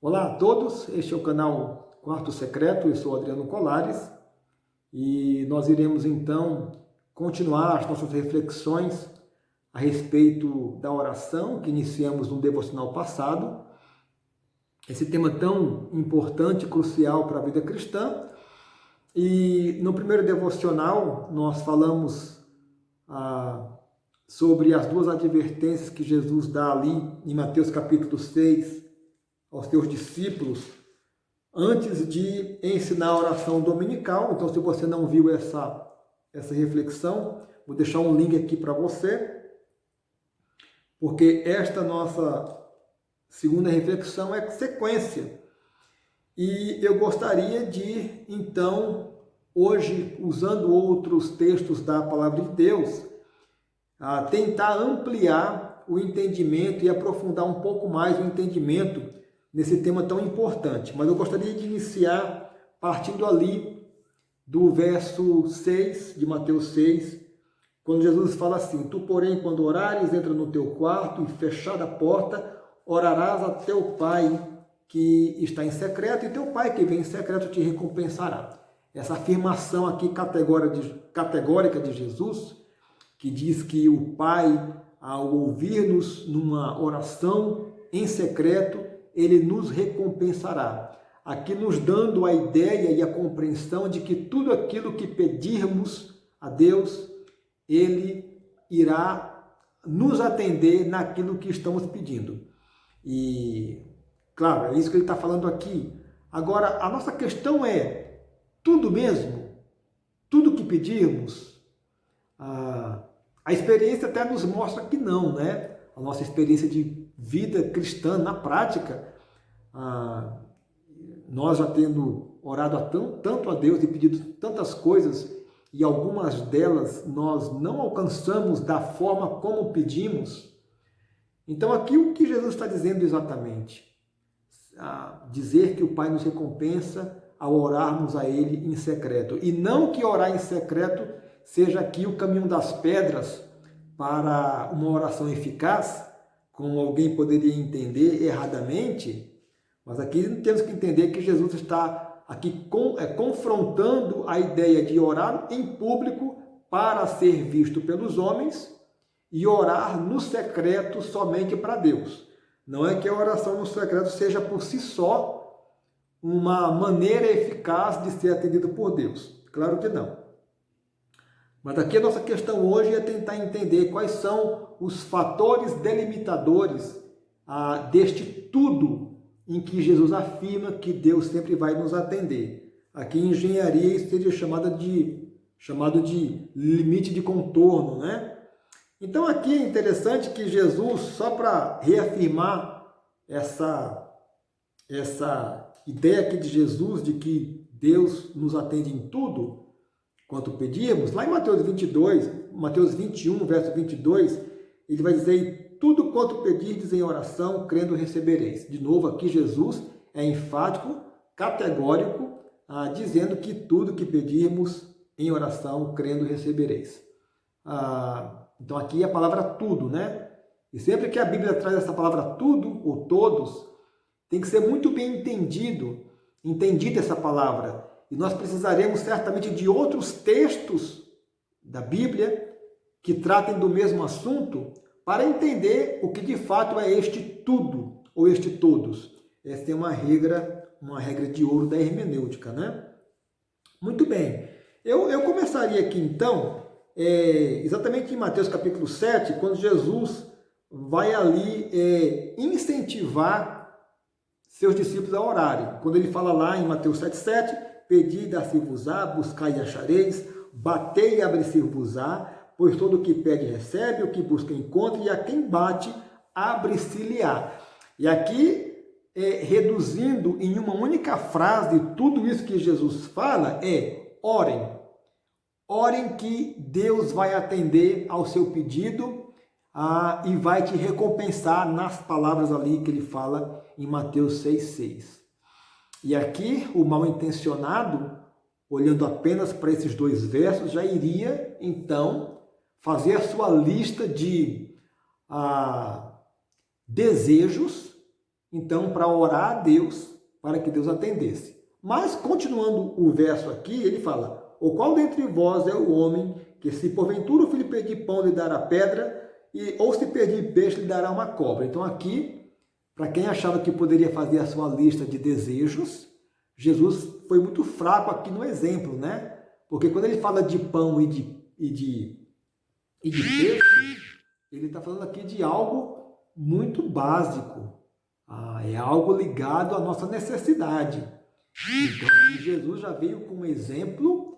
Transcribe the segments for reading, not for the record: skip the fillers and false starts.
Olá a todos, este é o canal Quarto Secreto, eu sou Adriano Colares e nós iremos então continuar as nossas reflexões a respeito da oração que iniciamos no devocional passado. Esse tema tão importante e crucial para a vida cristã. E no primeiro devocional nós falamos sobre as duas advertências que Jesus dá ali em Mateus capítulo 6 aos seus discípulos antes de ensinar a oração dominical. Então, se você não viu essa reflexão, vou deixar um link aqui para você, porque esta nossa segunda reflexão é sequência. E eu gostaria de, então, hoje, usando outros textos da Palavra de Deus, tentar ampliar o entendimento e aprofundar um pouco mais o entendimento nesse tema tão importante. Mas eu gostaria de iniciar partindo ali do verso 6 de Mateus 6, quando Jesus fala assim: Tu, porém, quando orares, entra no teu quarto e, fechada a porta, orarás a teu Pai que está em secreto, e teu Pai que vem em secreto te recompensará. Essa afirmação aqui categórica de Jesus, que diz que o Pai, ao ouvir-nos numa oração em secreto, Ele nos recompensará. Aqui nos dando a ideia e a compreensão de que tudo aquilo que pedirmos a Deus, Ele irá nos atender naquilo que estamos pedindo. E, claro, é isso que ele está falando aqui. Agora, a nossa questão é, tudo mesmo? Tudo que pedirmos? A experiência até nos mostra que não, né? A nossa experiência de vida cristã, na prática, nós já tendo orado tanto a Deus e pedido tantas coisas, e algumas delas nós não alcançamos da forma como pedimos. Então aqui o que Jesus está dizendo exatamente? Dizer que o Pai nos recompensa ao orarmos a Ele em secreto. E não que orar em secreto seja aqui o caminho das pedras para uma oração eficaz, como alguém poderia entender erradamente, mas aqui temos que entender que Jesus está aqui confrontando a ideia de orar em público para ser visto pelos homens e orar no secreto somente para Deus. Não é que a oração no secreto seja por si só uma maneira eficaz de ser atendido por Deus. Claro que não. Mas aqui a nossa questão hoje é tentar entender quais são os fatores delimitadores deste tudo em que Jesus afirma que Deus sempre vai nos atender. Aqui em engenharia isso seria chamado de limite de contorno, né? Então aqui é interessante que Jesus, só para reafirmar essa ideia aqui de Jesus de que Deus nos atende em tudo quanto pedimos, lá em Mateus 21, verso 22, ele vai dizer: tudo quanto pedirdes em oração, crendo recebereis. De novo, aqui Jesus é enfático, categórico, dizendo que tudo que pedirmos em oração, crendo recebereis. Então aqui é a palavra tudo, né? E sempre que a Bíblia traz essa palavra tudo ou todos, tem que ser muito bem entendida essa palavra. E nós precisaremos certamente de outros textos da Bíblia que tratem do mesmo assunto para entender o que de fato é este tudo ou este todos. Essa é uma regra de ouro da hermenêutica, né? Muito bem. Eu começaria aqui então, exatamente em Mateus capítulo 7, quando Jesus vai ali incentivar seus discípulos a orarem. Quando ele fala lá em Mateus 7,7, pedi e dar-se-vos-á, buscai e achareis, batei e abrir-se-vos-á, pois todo o que pede recebe, o que busca encontra, e a quem bate, abre-se-lhe-á. E aqui, reduzindo em uma única frase tudo isso que Jesus fala, orem. Orem que Deus vai atender ao seu pedido e vai te recompensar nas palavras ali que ele fala em Mateus 6,6. E aqui o mal-intencionado, olhando apenas para esses dois versos, já iria então fazer a sua lista de desejos então, para orar a Deus, para que Deus atendesse. Mas, continuando o verso aqui, ele fala: o qual dentre vós é o homem que, se porventura o filho pedir pão, lhe dará pedra, ou se pedir peixe, lhe dará uma cobra? Então, aqui, para quem achava que poderia fazer a sua lista de desejos, Jesus foi muito fraco aqui no exemplo, né? Porque quando ele fala de pão e de peixe, ele está falando aqui de algo muito básico. É algo ligado à nossa necessidade. Então, Jesus já veio com um exemplo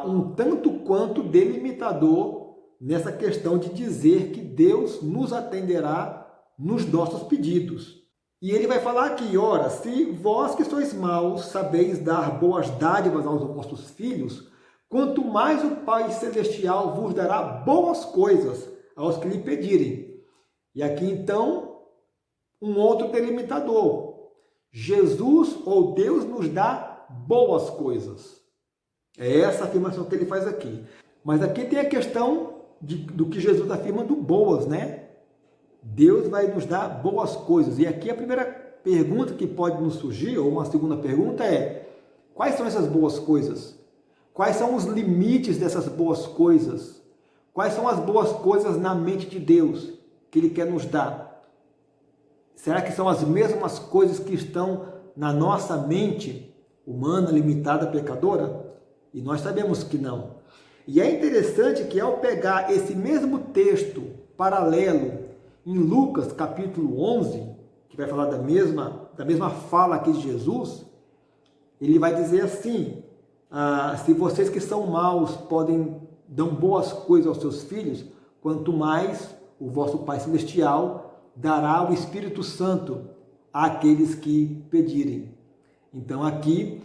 um tanto quanto delimitador nessa questão de dizer que Deus nos atenderá nos nossos pedidos. E ele vai falar aqui: ora, se vós que sois maus sabeis dar boas dádivas aos vossos filhos, quanto mais o Pai Celestial vos dará boas coisas aos que lhe pedirem. E aqui então, um outro delimitador. Jesus ou Deus nos dá boas coisas. É essa a afirmação que ele faz aqui. Mas aqui tem a questão do que Jesus afirma do boas, né? Deus vai nos dar boas coisas. E aqui a primeira pergunta que pode nos surgir, ou uma segunda pergunta é: quais são essas boas coisas? Quais são os limites dessas boas coisas? Quais são as boas coisas na mente de Deus que Ele quer nos dar? Será que são as mesmas coisas que estão na nossa mente humana, limitada, pecadora? E nós sabemos que não. E é interessante que ao pegar esse mesmo texto paralelo em Lucas capítulo 11, que vai falar da mesma fala aqui de Jesus, ele vai dizer assim: se vocês que são maus dão boas coisas aos seus filhos, quanto mais o vosso Pai Celestial dará o Espírito Santo àqueles que pedirem. Então aqui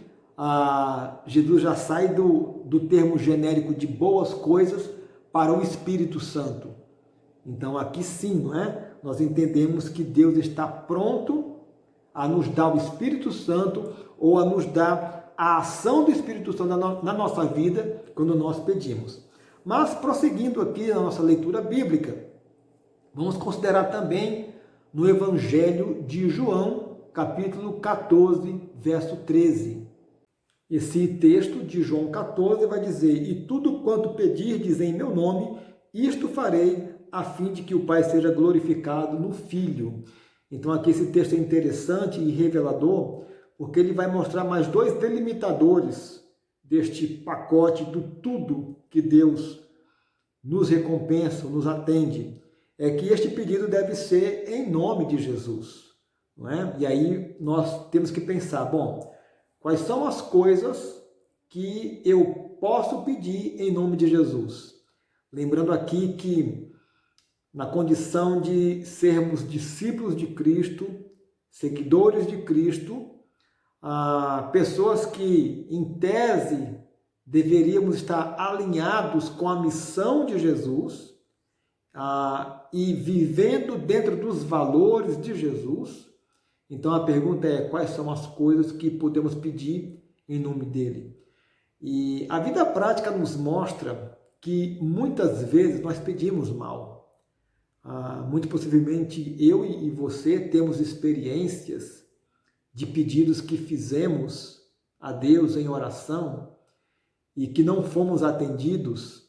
Jesus já sai do termo genérico de boas coisas para o Espírito Santo. Então aqui sim, não é? Nós entendemos que Deus está pronto a nos dar o Espírito Santo, ou a nos dar a ação do Espírito Santo na nossa vida quando nós pedimos. Mas prosseguindo aqui na nossa leitura bíblica, vamos considerar também no Evangelho de João, capítulo 14, verso 13. Esse texto de João 14 vai dizer: e tudo quanto pedirdes em meu nome, isto farei, a fim de que o Pai seja glorificado no Filho. Então aqui esse texto é interessante e revelador, porque ele vai mostrar mais dois delimitadores deste pacote do tudo que Deus nos recompensa, nos atende. É que este pedido deve ser em nome de Jesus, não é? E aí nós temos que pensar: bom, quais são as coisas que eu posso pedir em nome de Jesus? Lembrando aqui que na condição de sermos discípulos de Cristo, seguidores de Cristo, pessoas que, em tese, deveríamos estar alinhados com a missão de Jesus e vivendo dentro dos valores de Jesus. Então a pergunta é: quais são as coisas que podemos pedir em nome dele? E a vida prática nos mostra que muitas vezes nós pedimos mal. Muito possivelmente eu e você temos experiências de pedidos que fizemos a Deus em oração e que não fomos atendidos,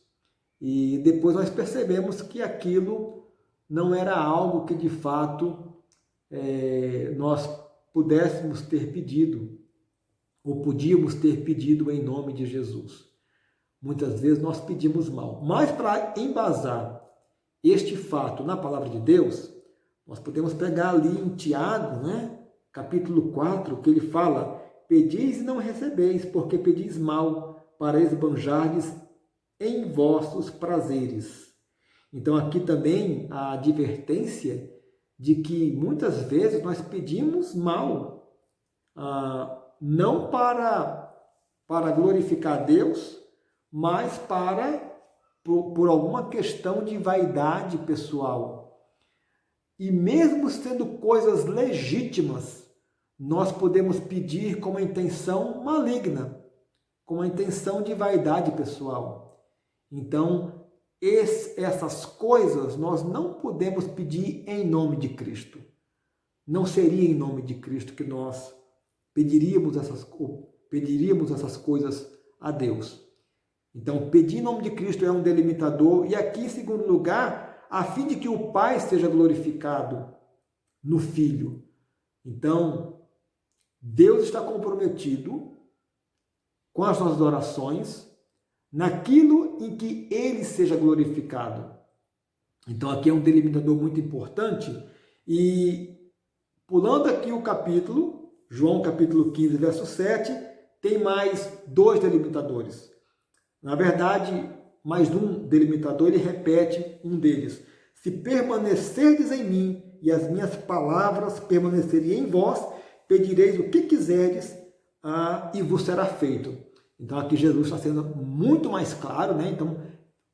e depois nós percebemos que aquilo não era algo que de fato nós pudéssemos ter pedido ou podíamos ter pedido em nome de Jesus. Muitas vezes nós pedimos mal, mas para embasar este fato na palavra de Deus, nós podemos pegar ali em Tiago, né, capítulo 4, que ele fala: pedis e não recebeis, porque pedis mal, para esbanjardes em vossos prazeres. Então aqui também a advertência de que muitas vezes nós pedimos mal, não para glorificar Deus, mas por alguma questão de vaidade pessoal. E mesmo sendo coisas legítimas, nós podemos pedir com uma intenção maligna, com uma intenção de vaidade pessoal. Então, essas coisas nós não podemos pedir em nome de Cristo. não seria em nome de Cristo que nós pediríamos essas coisas a Deus. Então, pedir em nome de Cristo é um delimitador. E aqui, em segundo lugar, a fim de que o Pai seja glorificado no Filho. Então, Deus está comprometido com as nossas orações naquilo em que Ele seja glorificado. Então, aqui é um delimitador muito importante. E, pulando aqui o capítulo, João capítulo 15, verso 7, tem mais 2 delimitadores. Na verdade, mais um delimitador, ele repete um deles. Se permanecerdes em mim e as minhas palavras permanecerem em vós, pedireis o que quiserdes e vos será feito. Então aqui Jesus está sendo muito mais claro, né? Então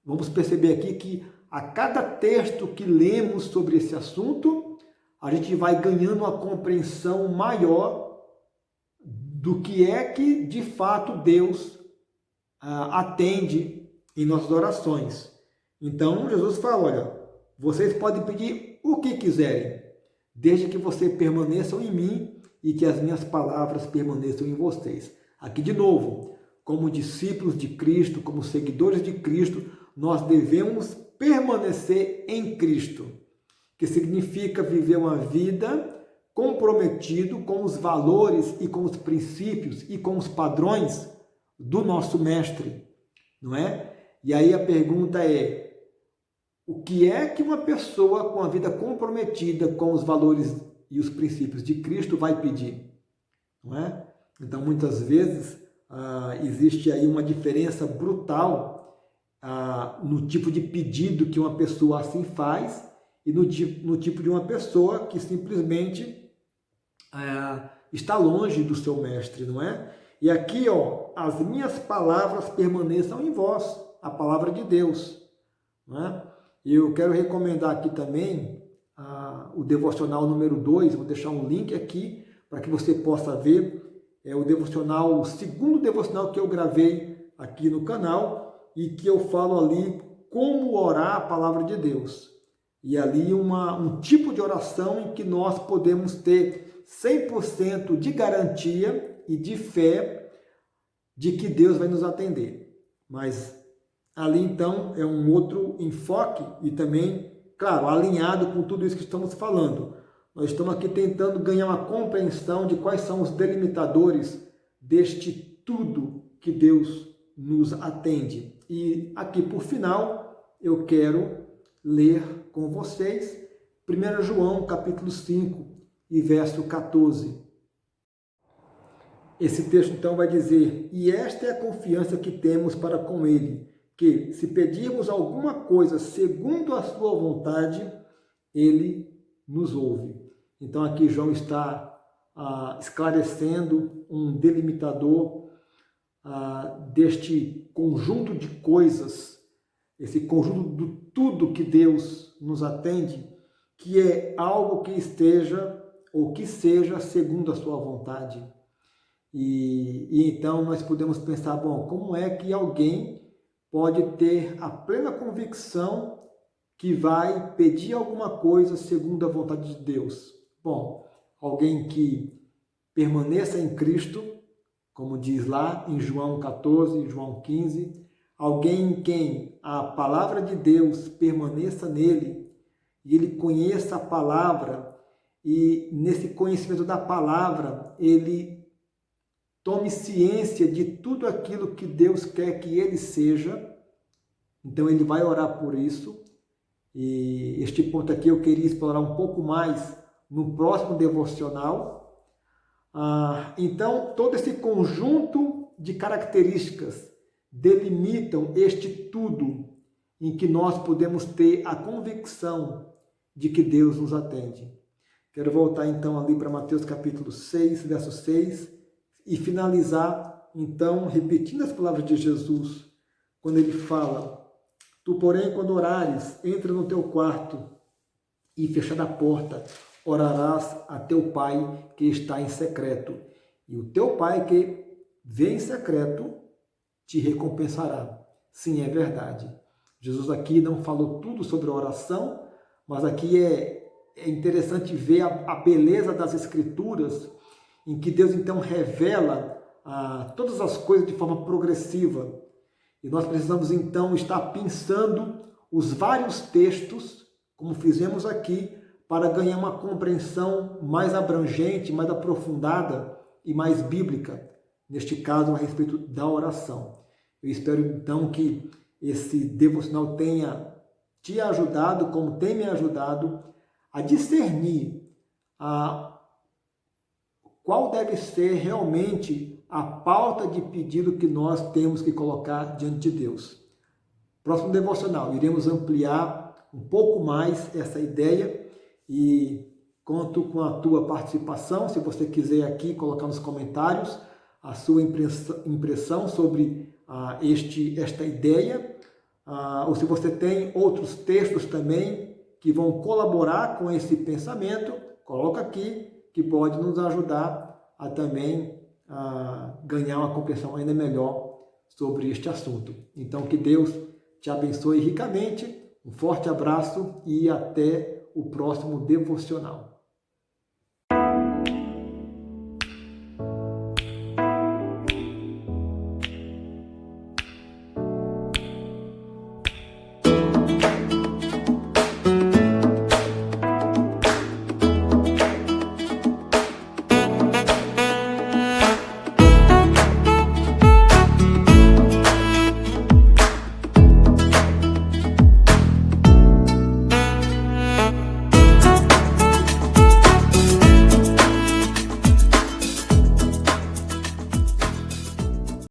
vamos perceber aqui que a cada texto que lemos sobre esse assunto, a gente vai ganhando uma compreensão maior do que é que de fato Deus atende em nossas orações. Então Jesus fala, olha, vocês podem pedir o que quiserem, desde que vocês permaneçam em mim e que as minhas palavras permaneçam em vocês. Aqui de novo, como discípulos de Cristo, como seguidores de Cristo, nós devemos permanecer em Cristo, que significa viver uma vida comprometido com os valores e com os princípios e com os padrões do nosso mestre, não é? E aí a pergunta é, o que é que uma pessoa com a vida comprometida com os valores e os princípios de Cristo vai pedir? Não é? Então, muitas vezes, existe aí uma diferença brutal no tipo de pedido que uma pessoa assim faz e no tipo de uma pessoa que simplesmente está longe do seu mestre, não é? E aqui, ó, as minhas palavras permaneçam em vós, a palavra de Deus, não é? E eu quero recomendar aqui também o devocional número 2, vou deixar um link aqui para que você possa ver, é o segundo devocional que eu gravei aqui no canal e que eu falo ali como orar a palavra de Deus. E ali um tipo de oração em que nós podemos ter 100% de garantia e de fé de que Deus vai nos atender. Mas ali então é um outro enfoque e também, claro, alinhado com tudo isso que estamos falando. Nós estamos aqui tentando ganhar uma compreensão de quais são os delimitadores deste tudo que Deus nos atende. E aqui por final eu quero ler com vocês 1 João capítulo 5 e verso 14. Esse texto então vai dizer, e esta é a confiança que temos para com Ele, que se pedirmos alguma coisa segundo a sua vontade, Ele nos ouve. Então aqui João está esclarecendo um delimitador deste conjunto de coisas, esse conjunto de tudo que Deus nos atende, que é algo que esteja ou que seja segundo a sua vontade. E então nós podemos pensar, bom, como é que alguém pode ter a plena convicção que vai pedir alguma coisa segundo a vontade de Deus? Bom, alguém que permaneça em Cristo, como diz lá em João 14, João 15, alguém em quem a palavra de Deus permaneça nele e ele conheça a palavra e nesse conhecimento da palavra ele tome ciência de tudo aquilo que Deus quer que ele seja, então ele vai orar por isso. E este ponto aqui eu queria explorar um pouco mais no próximo devocional. Então, todo esse conjunto de características delimitam este tudo em que nós podemos ter a convicção de que Deus nos atende. Quero voltar então ali para Mateus capítulo 6, verso 6, e finalizar, então, repetindo as palavras de Jesus, quando ele fala, tu, porém, quando orares, entra no teu quarto e, fechada a porta, orarás a teu Pai que está em secreto. E o teu Pai que vê em secreto te recompensará. Sim, é verdade. Jesus aqui não falou tudo sobre a oração, mas aqui é é interessante ver a beleza das Escrituras, em que Deus então revela todas as coisas de forma progressiva. E nós precisamos então estar pensando os vários textos, como fizemos aqui, para ganhar uma compreensão mais abrangente, mais aprofundada e mais bíblica, neste caso a respeito da oração. Eu espero então que esse devocional tenha te ajudado, como tem me ajudado, a discernir qual deve ser realmente a pauta de pedido que nós temos que colocar diante de Deus. Próximo devocional, iremos ampliar um pouco mais essa ideia e conto com a tua participação. Se você quiser aqui colocar nos comentários a sua impressão sobre esta ideia, ou se você tem outros textos também que vão colaborar com esse pensamento, coloca aqui, que pode nos ajudar a também ganhar uma compreensão ainda melhor sobre este assunto. Então, que Deus te abençoe ricamente, um forte abraço e até o próximo devocional.